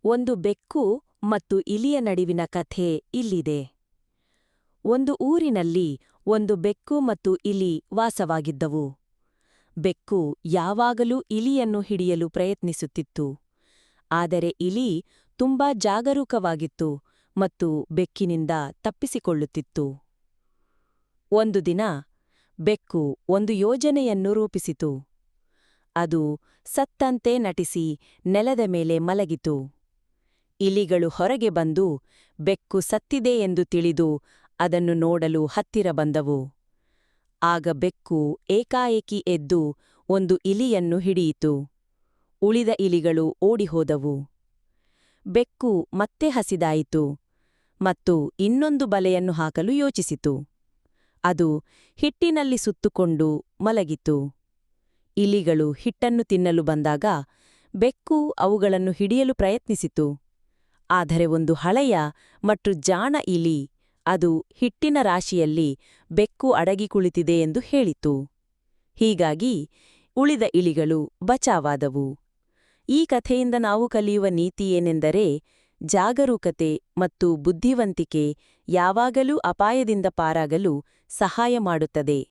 ಒಂದು ಬೆಕ್ಕು ಮತ್ತು ಇಲಿಯ ನಡುವಿನ ಕಥೆ ಇಲ್ಲಿದೆ. ಒಂದು ಊರಿನಲ್ಲಿ ಒಂದು ಬೆಕ್ಕು ಮತ್ತು ಇಲಿ ವಾಸವಾಗಿದ್ದವು. ಬೆಕ್ಕು ಯಾವಾಗಲೂ ಇಲಿಯನ್ನು ಹಿಡಿಯಲು ಪ್ರಯತ್ನಿಸುತ್ತಿತ್ತು. ಆದರೆ ಇಲಿ ತುಂಬಾ ಜಾಗರೂಕವಾಗಿತ್ತು ಮತ್ತು ಬೆಕ್ಕಿನಿಂದ ತಪ್ಪಿಸಿಕೊಳ್ಳುತ್ತಿತ್ತು. ಒಂದು ದಿನ ಬೆಕ್ಕು ಒಂದು ಯೋಜನೆಯನ್ನು ರೂಪಿಸಿತು. ಅದು ಸತ್ತಂತೆ ನಟಿಸಿ ನೆಲದ ಮೇಲೆ ಮಲಗಿತು. ಇಲಿಗಳು ಹೊರಗೆ ಬಂದು ಬೆಕ್ಕು ಸತ್ತಿದೆ ಎಂದು ತಿಳಿದು ಅದನ್ನು ನೋಡಲು ಹತ್ತಿರ ಬಂದವು. ಆಗ ಬೆಕ್ಕು ಏಕಾಏಕಿ ಎದ್ದು ಒಂದು ಇಲಿಯನ್ನು ಹಿಡಿಯಿತು. ಉಳಿದ ಇಲಿಗಳು ಓಡಿಹೋದವು. ಬೆಕ್ಕು ಮತ್ತೆ ಹಸಿದಾಯಿತು ಮತ್ತು ಇನ್ನೊಂದು ಬಲೆಯನ್ನು ಹಾಕಲು ಯೋಚಿಸಿತು. ಅದು ಹಿಟ್ಟಿನಲ್ಲಿ ಸುತ್ತುಕೊಂಡು ಮಲಗಿತು. ಇಲಿಗಳು ಹಿಟ್ಟನ್ನು ತಿನ್ನಲು ಬಂದಾಗ ಬೆಕ್ಕು ಅವುಗಳನ್ನು ಹಿಡಿಯಲು ಪ್ರಯತ್ನಿಸಿತು. ಆದರೆ ಒಂದು ಹಳೆಯ ಮತ್ತು ಜಾಣ ಇಲಿ ಅದು ಹಿಟ್ಟಿನ ರಾಶಿಯಲ್ಲಿ ಬೆಕ್ಕು ಅಡಗಿ ಕುಳಿತಿದೆ ಎಂದು ಹೇಳಿತು. ಹೀಗಾಗಿ ಉಳಿದ ಇಲಿಗಳು ಬಚಾವಾದವು. ಈ ಕಥೆಯಿಂದ ನಾವು ಕಲಿಯುವ ನೀತಿ ಏನೆಂದರೆ, ಜಾಗರೂಕತೆ ಮತ್ತು ಬುದ್ಧಿವಂತಿಕೆ ಯಾವಾಗಲೂ ಅಪಾಯದಿಂದ ಪಾರಾಗಲು ಸಹಾಯ ಮಾಡುತ್ತದೆ.